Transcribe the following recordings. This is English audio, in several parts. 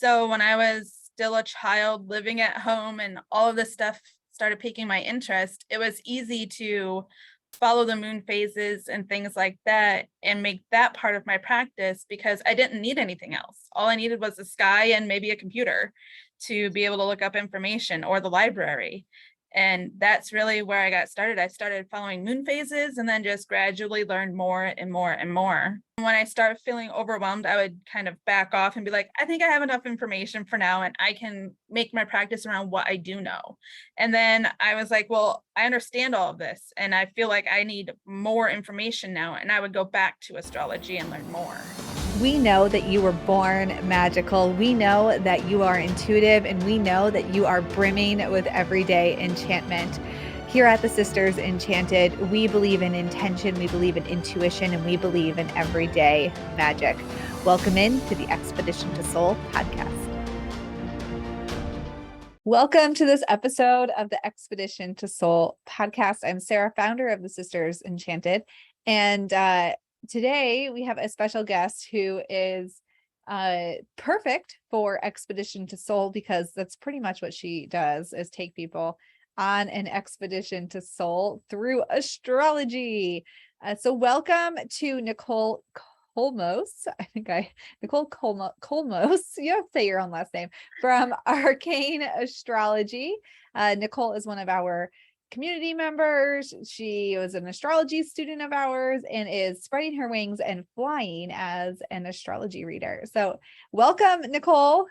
So when I was still a child living at home and all of this stuff started piquing my interest, it was easy to follow the moon phases and things like that and make that part of my practice because I didn't need anything else. All I needed was the sky and maybe a computer to be able to look up information, or the library. And that's really where I got started. I started following moon phases and then just gradually learned more and more and more. When I started feeling overwhelmed, I would kind of back off and be like, I think I have enough information for now and I can make my practice around what I do know. And then I was like, well, I understand all of this and I feel like I need more information now. And I would go back to astrology and learn more. We know that you were born magical. We know that you are intuitive, and we know that you are brimming with everyday enchantment. Here at the Sisters Enchanted, we believe in intention, we believe in intuition, and we believe in everyday magic. Welcome in to the Expedition to Soul podcast. Welcome to this episode of the Expedition to Soul podcast. I'm Sara, founder of the Sisters Enchanted, and today we have a special guest who is perfect for Expedition to Soul, because that's pretty much what she does, is take people on an expedition to soul through astrology. So welcome to Nicole Koehlmoos. Nicole Koehlmoos. You have to say your own last name, from Arcane Astrology. Nicole is one of our community members. She was an astrology student of ours and is spreading her wings and flying as an astrology reader. So welcome, Nicole.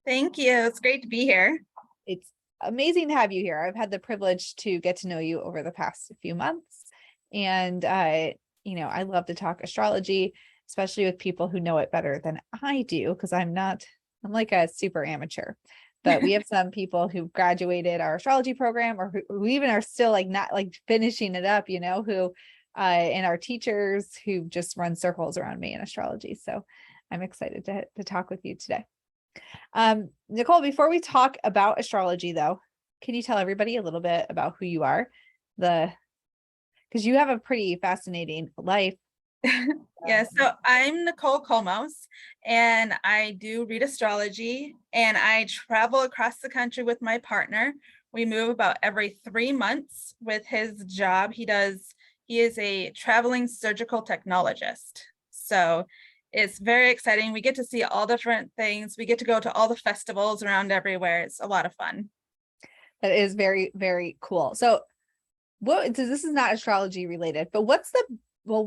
Thank you. It's great to be here. It's amazing to have you here. I've had the privilege to get to know you over the past few months. And I love to talk astrology, especially with people who know it better than I do, because I'm like a super amateur. But we have some people who've graduated our astrology program, or who even are still not finishing it up, who and our teachers who just run circles around me in astrology. So I'm excited to talk with you today. Nicole, before we talk about astrology though, can you tell everybody a little bit about who you are? Because you have a pretty fascinating life. Yeah, so I'm Nicole Koehlmoos, and I do read astrology, and I travel across the country with my partner. We move about every 3 months with his job. He is a traveling surgical technologist. So it's very exciting. We get to see all different things. We get to go to all the festivals around everywhere. It's a lot of fun. That is very, very cool. So this is not astrology related, but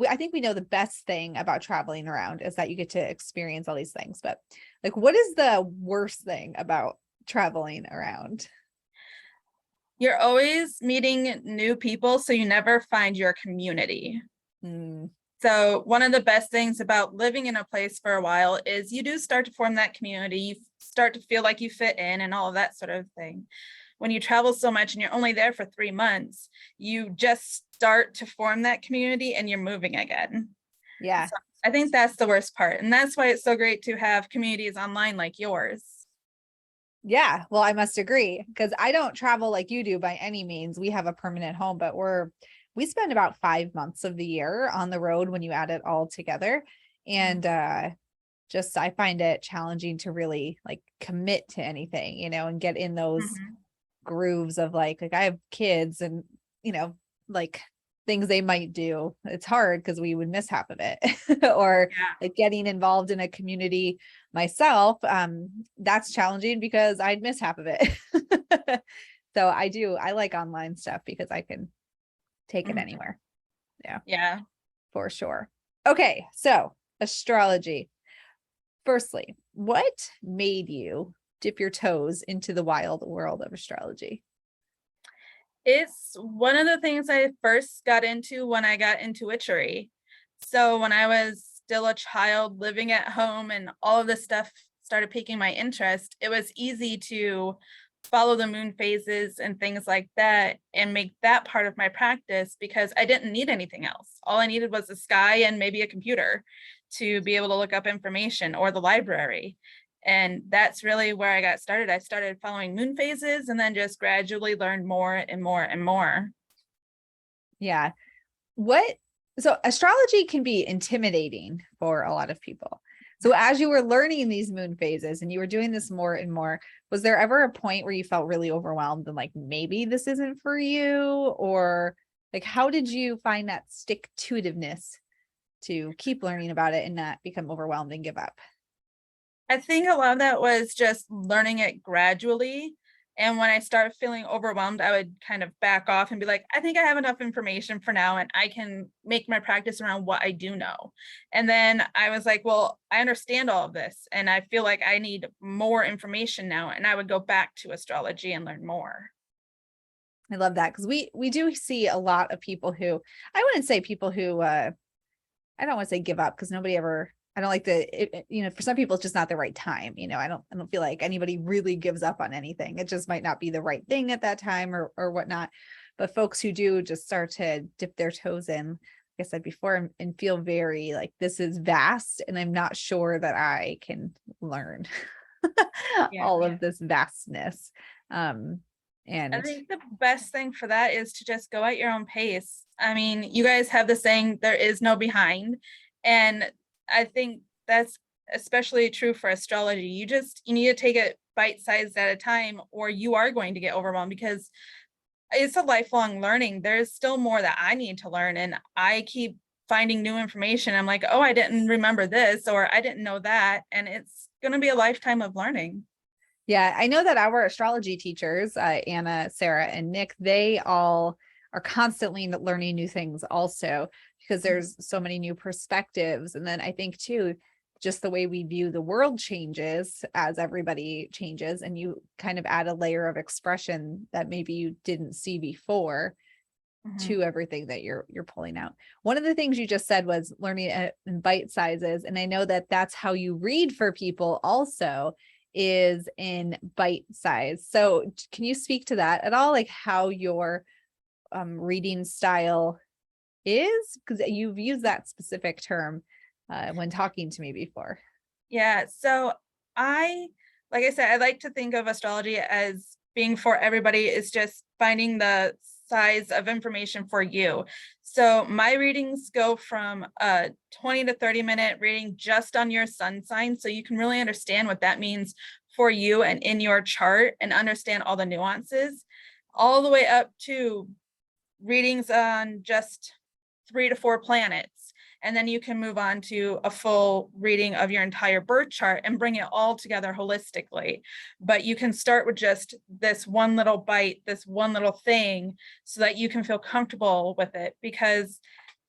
I think we know the best thing about traveling around is that you get to experience all these things, but what is the worst thing about traveling around? You're always meeting new people, so you never find your community. So one of the best things about living in a place for a while is you do start to form that community. You start to feel like you fit in and all of that sort of thing. When you travel so much and you're only there for 3 months, you just start to form that community and you're moving again. Yeah. So I think that's the worst part. And that's why it's so great to have communities online like yours. Yeah. Well, I must agree, because I don't travel like you do by any means. We have a permanent home, but we spend about 5 months of the year on the road when you add it all together. And, I find it challenging to really commit to anything, and get in those grooves of I have kids and, things they might do. It's hard because we would miss half of it. Or getting involved in a community myself, that's challenging because I'd miss half of it. So I like online stuff because I can take it anywhere. Yeah, for sure. Okay, so astrology. Firstly, what made you dip your toes into the wild world of astrology? It's one of the things I first got into when I got into witchery. So when I was still a child living at home and all of this stuff started piquing my interest, it was easy to follow the moon phases and things like that and make that part of my practice because I didn't need anything else. All I needed was the sky and maybe a computer to be able to look up information, or the library. And that's really where I got started. I started following moon phases and then just gradually learned more and more and more. Yeah. So astrology can be intimidating for a lot of people. So as you were learning these moon phases and you were doing this more and more, was there ever a point where you felt really overwhelmed and like, maybe this isn't for you? Or like, how did you find that stick-to-itiveness to keep learning about it and not become overwhelmed and give up? I think a lot of that was just learning it gradually. And when I started feeling overwhelmed, I would kind of back off and be like, I think I have enough information for now, and I can make my practice around what I do know. And then I was like, well, I understand all of this, and I feel like I need more information now. And I would go back to astrology and learn more. I love that because we do see a lot of people who, I wouldn't say people who I don't want to say give up because nobody ever, I don't like for some people it's just not the right time. I don't feel like anybody really gives up on anything. It just might not be the right thing at that time or whatnot. But folks who do just start to dip their toes in, like I said before, and feel very like this is vast and I'm not sure that I can learn Yeah. all of this vastness. I And think the best thing for that is to just go at your own pace. I mean, you guys have the saying, there is no behind. And I think that's especially true for astrology. You need to take it bite-sized at a time, or you are going to get overwhelmed because it's a lifelong learning. There's still more that I need to learn. And I keep finding new information. I'm like, oh, I didn't remember this, or I didn't know that. And it's going to be a lifetime of learning. yeah, I know that our astrology teachers, Anna, Sara, and Nick, they all are constantly learning new things also because there's so many new perspectives. And then I think too, just the way we view the world changes as everybody changes, and you kind of add a layer of expression that maybe you didn't see before to everything that you're pulling out. One of the things you just said was learning in bite sizes. And I know that that's how you read for people also, is in bite size. So can you speak to that at all? Like how your reading style is? Because you've used that specific term when talking to me before. Yeah. So like I said, I like to think of astrology as being for everybody. Is just finding the size of information for you. So my readings go from a 20 to 30-minute reading just on your sun sign. So you can really understand what that means for you and in your chart and understand all the nuances, all the way up to readings on just 3 to 4 planets. And then you can move on to a full reading of your entire birth chart and bring it all together holistically. But you can start with just this one little bite, this one little thing, so that you can feel comfortable with it. Because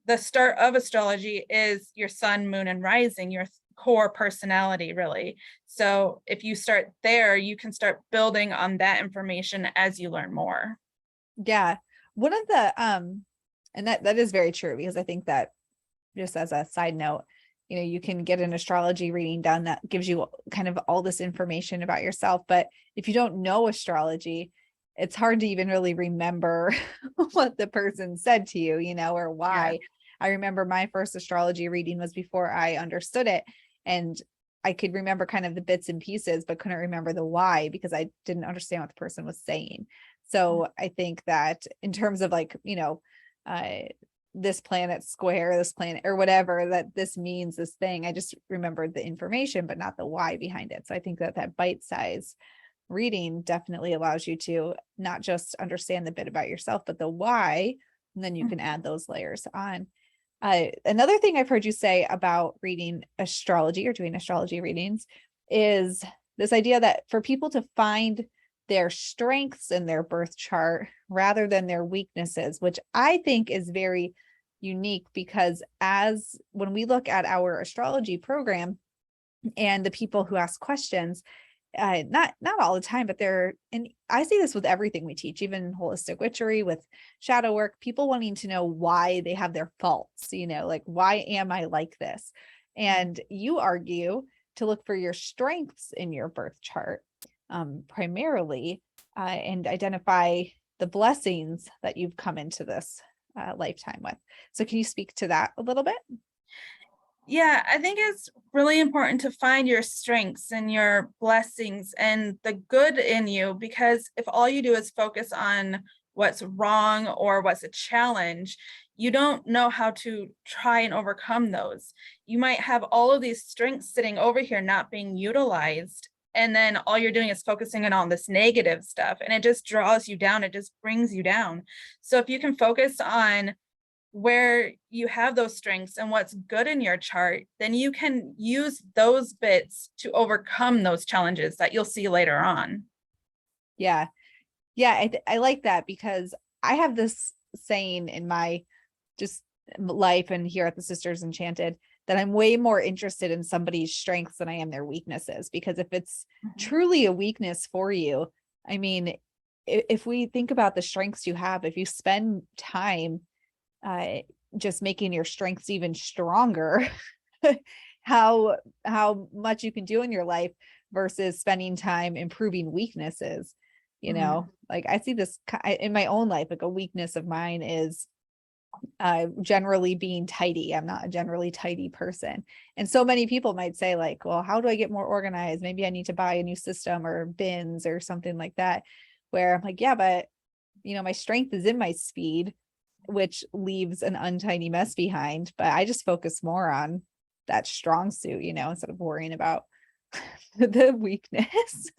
the start of astrology is your sun, moon, and rising, your core personality, really. So if you start there, you can start building on that information as you learn more. Yeah. One of the and that is very true, because I think that, just as a side note, you can get an astrology reading done that gives you kind of all this information about yourself. But if you don't know astrology, it's hard to even really remember what the person said to you, or why. Yeah. I remember my first astrology reading was before I understood it. And I could remember kind of the bits and pieces, but couldn't remember the why because I didn't understand what the person was saying. So I think that in terms of like, this planet square, this planet or whatever, that this means this thing, I just remembered the information, but not the why behind it. So I think that bite size reading definitely allows you to not just understand the bit about yourself, but the why, and then you can add those layers on. Another thing I've heard you say about reading astrology or doing astrology readings is this idea that for people to find their strengths in their birth chart rather than their weaknesses, which I think is very unique, because when we look at our astrology program and the people who ask questions, not all the time, but and I see this with everything we teach, even holistic witchery, with shadow work, people wanting to know why they have their faults, like, why am I like this? And you argue to look for your strengths in your birth chart, primarily, and identify the blessings that you've come into this lifetime with. So can you speak to that a little bit? Yeah, I think it's really important to find your strengths and your blessings and the good in you, because if all you do is focus on what's wrong or what's a challenge, you don't know how to try and overcome those. You might have all of these strengths sitting over here not being utilized, and then all you're doing is focusing on all this negative stuff, and it just draws you down. It just brings you down. So if you can focus on where you have those strengths and what's good in your chart, then you can use those bits to overcome those challenges that you'll see later on. Yeah. Yeah. I like that, because I have this saying in my just life and here at the Sisters Enchanted, that I'm way more interested in somebody's strengths than I am their weaknesses. Because if it's truly a weakness for you, I mean, if we think about the strengths you have, if you spend time just making your strengths even stronger, how much you can do in your life versus spending time improving weaknesses. Like I see this in my own life, like a weakness of mine is generally being tidy. I'm not a generally tidy person. And so many people might say like, well, how do I get more organized? Maybe I need to buy a new system or bins or something like that, where I'm like, yeah, but my strength is in my speed, which leaves an untidy mess behind. But I just focus more on that strong suit, instead of worrying about the weakness.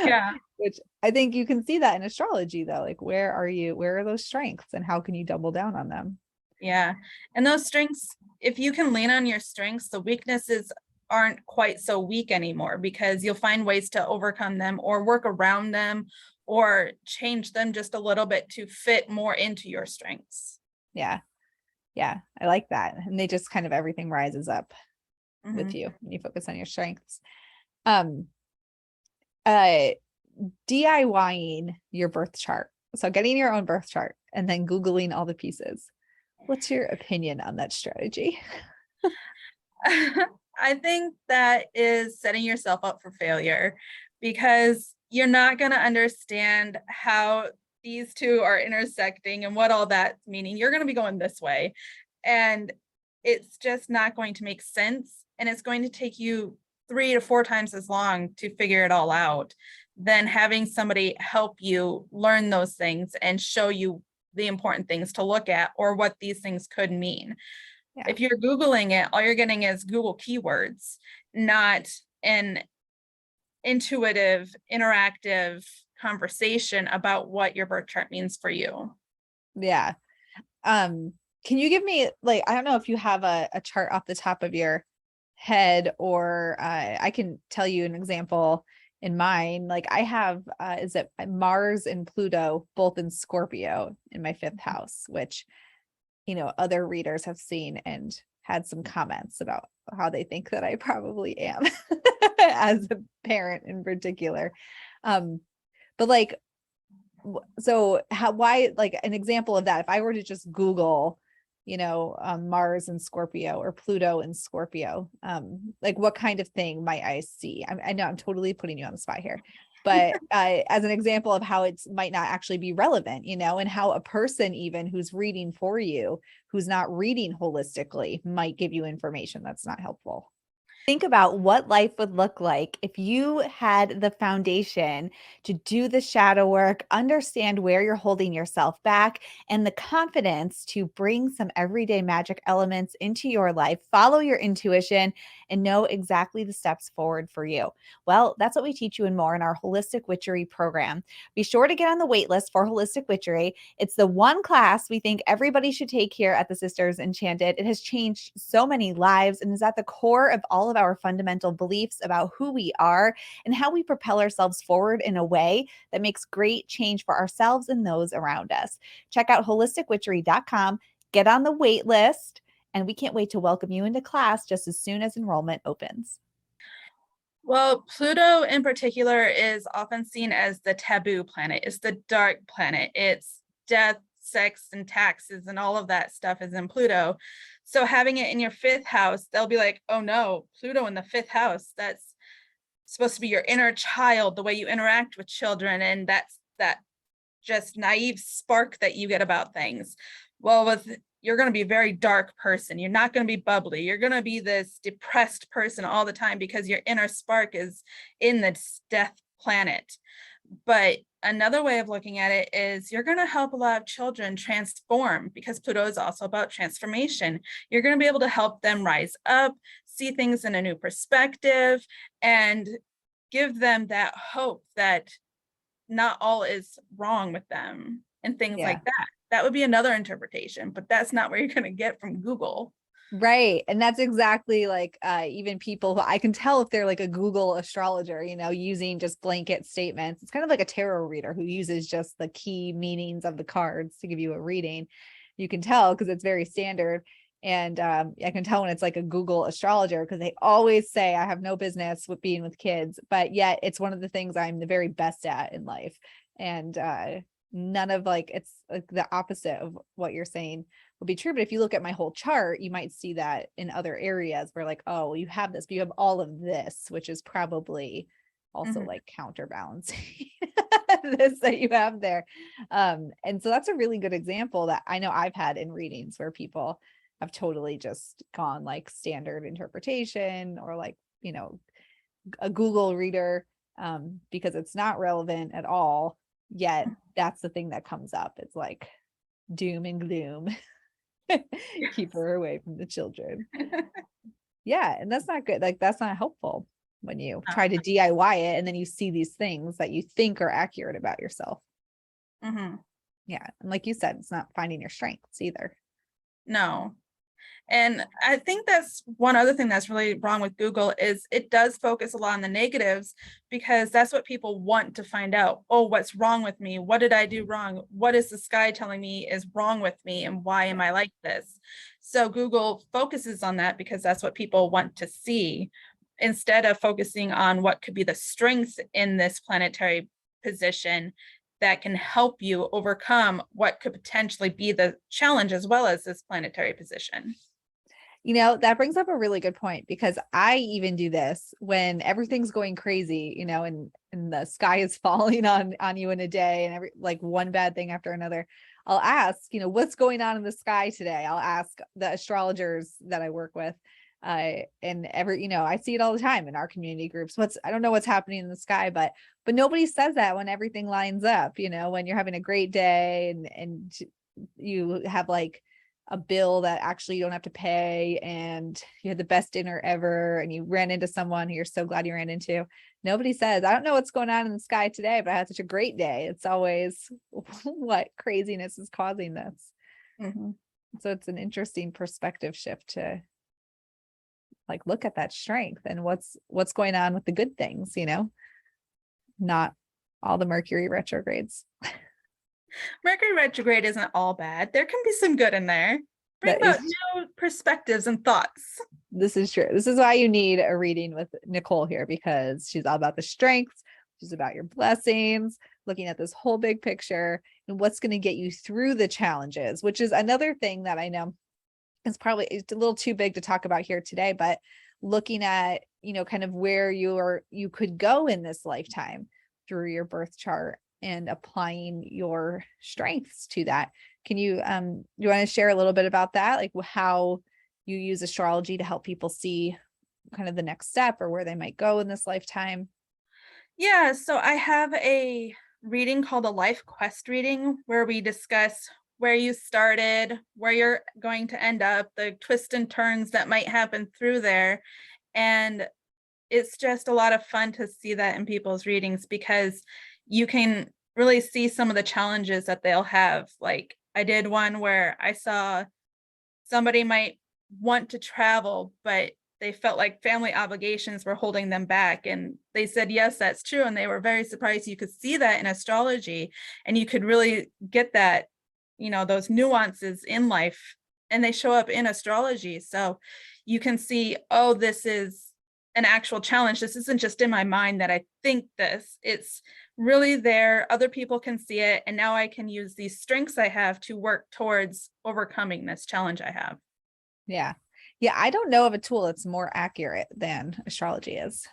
Yeah. Which I think you can see that in astrology though. Like where are those strengths and how can you double down on them? Yeah. And those strengths, if you can lean on your strengths, the weaknesses aren't quite so weak anymore, because you'll find ways to overcome them or work around them or change them just a little bit to fit more into your strengths. Yeah. Yeah. I like that. And they just kind of everything rises up with you when you focus on your strengths. DIYing your birth chart. So getting your own birth chart and then Googling all the pieces. What's your opinion on that strategy? I think that is setting yourself up for failure, because you're not going to understand how these two are intersecting and what all that's meaning. You're going to be going this way, and it's just not going to make sense. And it's going to take you 3 to 4 times as long to figure it all out than having somebody help you learn those things and show you the important things to look at or what these things could mean. Yeah. If you're Googling it, all you're getting is Google keywords, not an intuitive, interactive conversation about what your birth chart means for you. Yeah. Can you give me, like, I don't know if you have a chart off the top of your head, or I can tell you an example in mine. Like I have, is it Mars and Pluto both in Scorpio in my 5th house, which, other readers have seen and had some comments about how they think that I probably am as a parent in particular. But like, so why, like an example of that, if I were to just Google, Mars and Scorpio or Pluto and Scorpio, like what kind of thing might I see? I know I'm totally putting you on the spot here, but as an example of how it might not actually be relevant, and how a person even who's reading for you, who's not reading holistically, might give you information that's not helpful. Think about what life would look like if you had the foundation to do the shadow work, understand where you're holding yourself back, and the confidence to bring some everyday magic elements into your life, follow your intuition, and know exactly the steps forward for you. Well, that's what we teach you and more in our Holistic Witchery program. Be sure to get on the wait list for Holistic Witchery. It's the one class we think everybody should take here at the Sisters Enchanted. It has changed so many lives and is at the core of all of our fundamental beliefs about who we are and how we propel ourselves forward in a way that makes great change for ourselves and those around us. Check out holisticwitchery.com, get on the wait list, and we can't wait to welcome you into class just as soon as enrollment opens. Well, Pluto in particular is often seen as the taboo planet. It's the dark planet. It's death, sex, and taxes, and all of that stuff is in Pluto. So having it in your 5th house, they'll be like, oh no, Pluto in the 5th house, that's supposed to be your inner child, the way you interact with children, and that's that just naive spark that you get about things. Well, you're going to be a very dark person. You're not going to be bubbly. You're going to be this depressed person all the time because your inner spark is in this death planet. But another way of looking at it is you're going to help a lot of children transform, because Pluto is also about transformation. You're going to be able to help them rise up, see things in a new perspective, and give them that hope that not all is wrong with them and things Yeah. like that. That would be another interpretation, but that's not where you're going to get from Google. Right. And that's exactly like even people who I can tell if they're like a Google astrologer, using just blanket statements. It's kind of like a tarot reader who uses just the key meanings of the cards to give you a reading. You can tell because it's very standard. And I can tell when it's like a Google astrologer because they always say, I have no business with being with kids, but yet it's one of the things I'm the very best at in life. And none of it's like the opposite of what you're saying will be true. But if you look at my whole chart, you might see that in other areas where oh, you have this, but you have all of this, which is probably also like counterbalancing this that you have there. And so that's a really good example that I know I've had in readings where people have totally just gone like standard interpretation or a Google reader because it's not relevant at all. Yet that's the thing that comes up. It's like doom and gloom. Keep her away from the children. Yeah. And that's not good. Like that's not helpful when you try to DIY it and then you see these things that you think are accurate about yourself. Yeah. And like you said, it's not finding your strengths either. No. And I think that's one other thing that's really wrong with Google is it does focus a lot on the negatives because that's what people want to find out. Oh, what's wrong with me? What did I do wrong? What is the sky telling me is wrong with me? And why am I like this? So Google focuses on that because that's what people want to see instead of focusing on what could be the strengths in this planetary position that can help you overcome what could potentially be the challenge as well as this planetary position. That brings up a really good point because I even do this when everything's going crazy, and the sky is falling on you in a day and like one bad thing after another. I'll ask, what's going on in the sky today? I'll ask the astrologers that I work with. And I see it all the time in our community groups. I don't know what's happening in the sky, but nobody says that when everything lines up, when you're having a great day and you have like a bill that actually you don't have to pay and you had the best dinner ever and you ran into someone who you're so glad you ran into. Nobody says, I don't know what's going on in the sky today, but I had such a great day. It's always what craziness is causing this. So it's an interesting perspective shift to look at that strength and what's going on with the good things, not all the Mercury retrogrades. Mercury retrograde isn't all bad. There can be some good in there. Bring about new perspectives and thoughts. This is true. This is why you need a reading with Nicole here because she's all about the strengths. She's about your blessings, looking at this whole big picture and what's going to get you through the challenges, which is another thing that I know is probably it's a little too big to talk about here today, but looking at, kind of where you could go in this lifetime through your birth chart and applying your strengths to that. Can you want to share a little bit about that? Like how you use astrology to help people see kind of the next step or where they might go in this lifetime? Yeah, so I have a reading called a life quest reading where we discuss where you started, where you're going to end up, the twists and turns that might happen through there. And it's just a lot of fun to see that in people's readings because you can really see some of the challenges that they'll have. Like I did one where I saw somebody might want to travel, but they felt like family obligations were holding them back. And they said, yes, that's true. And they were very surprised you could see that in astrology and you could really get that, those nuances in life and they show up in astrology. So you can see, oh, this is an actual challenge. This isn't just in my mind that I think this, it's really there. Other people can see it. And now I can use these strengths I have to work towards overcoming this challenge I have. Yeah. Yeah. I don't know of a tool that's more accurate than astrology is,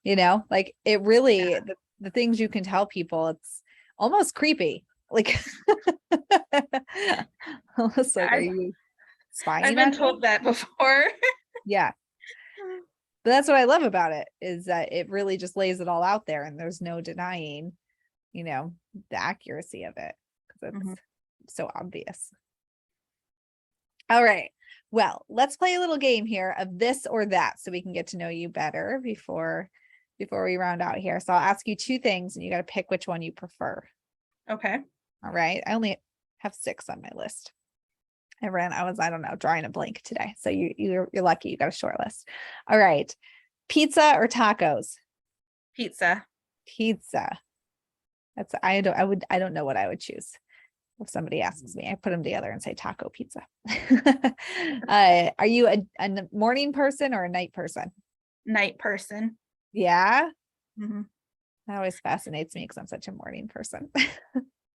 it really, the things you can tell people, it's almost creepy. Like, almost like, are you spying? I've been told that before. Yeah. But that's what I love about it is that it really just lays it all out there and there's no denying, the accuracy of it because it's Mhm. so obvious. All right. Well, let's play a little game here of this or that so we can get to know you better before we round out here. So I'll ask you two things and you got to pick which one you prefer. Okay. All right. I only have 6 on my list. I don't know, drawing a blank today. So you're lucky you got a short list. All right. Pizza or tacos? Pizza. Pizza. I don't know what I would choose. If somebody asks me, I put them together and say taco pizza. Are you a morning person or a night person? Night person. Yeah. Mhm. That always fascinates me because I'm such a morning person.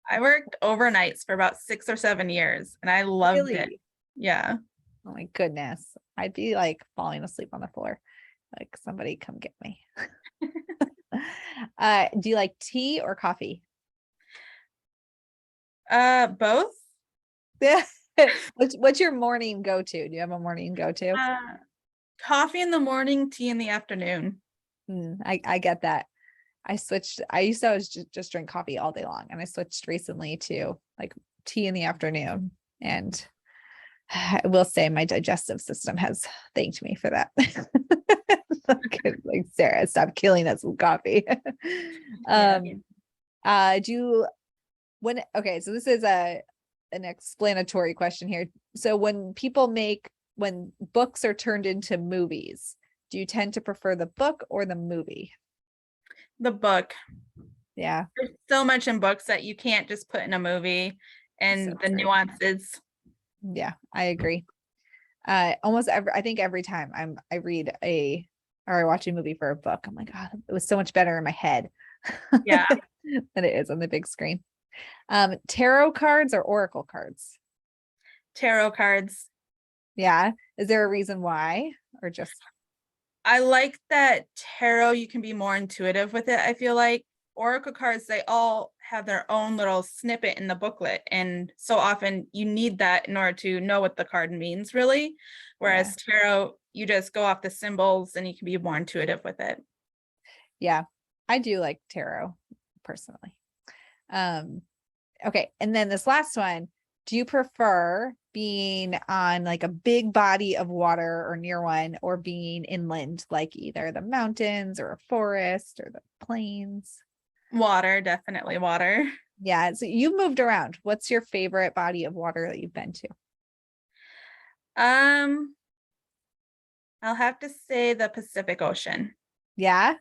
I worked overnights for about 6 or 7 years and I loved it. Really? Yeah. Oh my goodness. I'd be like falling asleep on the floor. Like somebody come get me. Do you like tea or coffee? Both. Yeah. What's your morning go-to? Do you have a morning go-to? Coffee in the morning, tea in the afternoon. I get that. I used to always just drink coffee all day long, and I switched recently to like tea in the afternoon. And I will say my digestive system has thanked me for that. Like Sarah, stop killing us with coffee. Yeah. Okay, so this is an explanatory question here. So when books are turned into movies, do you tend to prefer the book or the movie? The book. Yeah. There's so much in books that you can't just put in a movie So and the true. nuances. Yeah, I agree. I think every time I read or I watch a movie for a book, I'm like, oh, it was so much better in my head Yeah. than it is on the big screen. Tarot cards or oracle cards? Tarot cards. Yeah. Is there a reason why, or just I like that tarot, you can be more intuitive with it. I feel like oracle cards, they all have their own little snippet in the booklet. And so often you need that in order to know what the card means, really. Whereas tarot, you just go off the symbols and you can be more intuitive with it. Yeah, I do like tarot personally. Okay. And then this last one, do you prefer being on like a big body of water or near one, or being inland, like either the mountains or a forest or the plains? Water, definitely water. Yeah. So you've moved around. What's your favorite body of water that you've been to? Um, I'll have to say the Pacific Ocean. Yeah.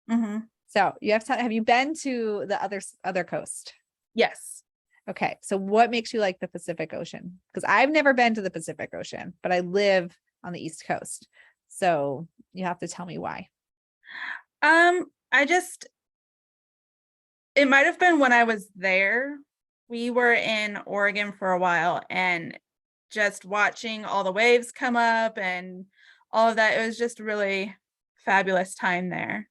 Hmm. So have you been to the other coast? Yes. Okay. So what makes you like the Pacific Ocean? Because I've never been to the Pacific Ocean, but I live on the East Coast. So you have to tell me why. I just, it might have been when I was there. We were in Oregon for a while and just watching all the waves come up and all of that. It was just really fabulous time there.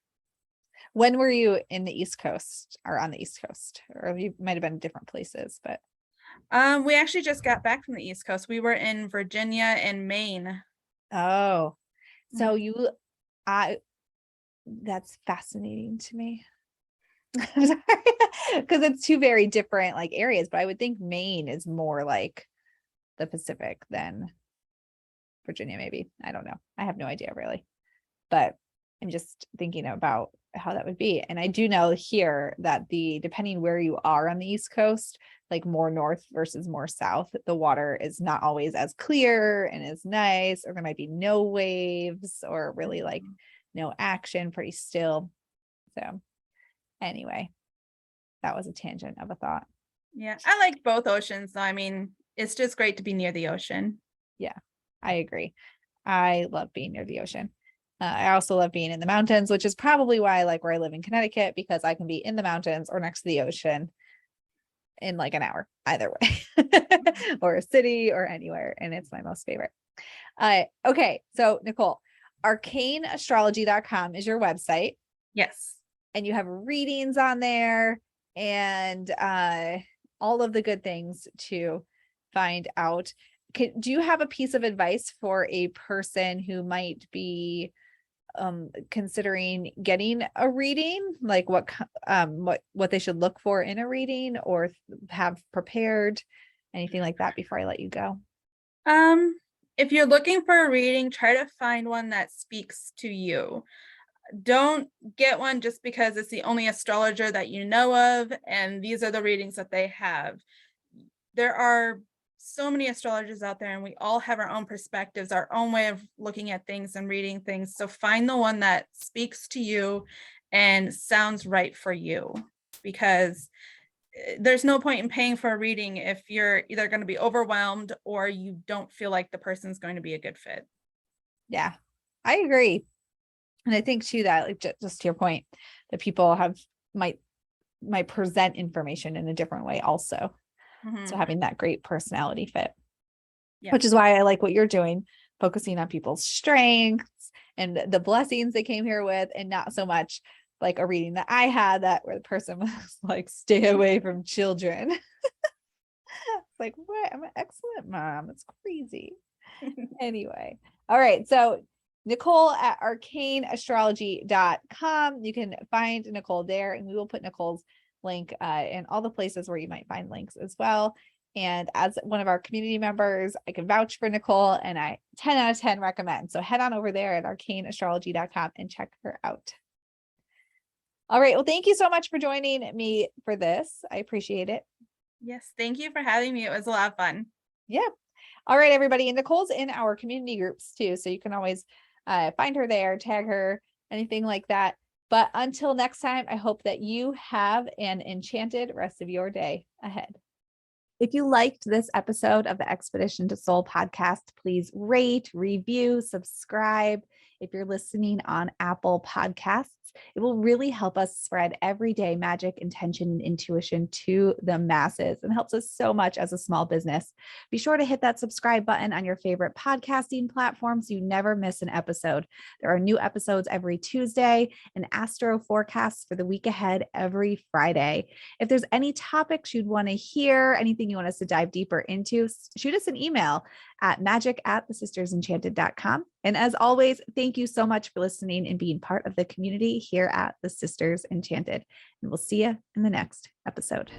When were you in the East Coast or on the East Coast? Or you might have been in different places, but We actually just got back from the East Coast. We were in Virginia and Maine. oh, so Mhm. I that's fascinating to me. I'm sorry, because it's two very different like areas, but I would think Maine is more like the Pacific than Virginia, maybe. I don't know. I have no idea really, but I'm just thinking about how that would be. And I do know here that depending where you are on the East Coast, like more north versus more south, the water is not always as clear and as nice, or there might be no waves or really like no action, pretty still. So anyway, that was a tangent of a thought. Yeah, I like both oceans. So I mean, it's just great to be near the ocean. Yeah, I agree. I love being near the ocean. I also love being in the mountains, which is probably why I like where I live in Connecticut, because I can be in the mountains or next to the ocean in like an hour, either way, or a city or anywhere. And it's my most favorite. Okay. So Nicole, arcaneastrology.com is your website, Yes. and you have readings on there and all of the good things to find out. Do you have a piece of advice for a person who might be considering getting a reading, like what they should look for in a reading or have prepared, anything like that before I let you go? If you're looking for a reading, try to find one that speaks to you. Don't get one just because it's the only astrologer that you know of and these are the readings that they have. There are so many astrologers out there and we all have our own perspectives, our own way of looking at things and reading things. So find the one that speaks to you and sounds right for you, because there's no point in paying for a reading if you're either going to be overwhelmed or you don't feel like the person's going to be a good fit. Yeah, I agree. And I think too that, like, just to your point, that people might present information in a different way also. So having that great personality fit, which is why I like what you're doing, focusing on people's strengths and the blessings they came here with, and not so much like a reading that I had where the person was like, stay away from children. Like, what? I'm an excellent mom. It's crazy. Anyway. All right. So Nicole at arcaneastrology.com. You can find Nicole there, and we will put Nicole's link in all the places where you might find links as well. And as one of our community members, I can vouch for Nicole, and I 10 out of 10 recommend. So head on over there at arcaneastrology.com and check her out. All right. Well, thank you so much for joining me for this. I appreciate it. Yes. Thank you for having me. It was a lot of fun. Yeah. All right, everybody. And Nicole's in our community groups too. So you can always find her there, tag her, anything like that. But until next time, I hope that you have an enchanted rest of your day ahead. If you liked this episode of the Expedition to Soul podcast, please rate, review, subscribe. If you're listening on Apple Podcasts, it will really help us spread everyday magic, intention, and intuition to the masses, and helps us so much as a small business. Be sure to hit that subscribe button on your favorite podcasting platform so you never miss an episode. There are new episodes every Tuesday and astro forecasts for the week ahead every Friday. If there's any topics you'd want to hear, anything you want us to dive deeper into, shoot us an email at magic@thesistersenchanted.com. And as always, thank you so much for listening and being part of the community here at the Sisters Enchanted. And we'll see you in the next episode.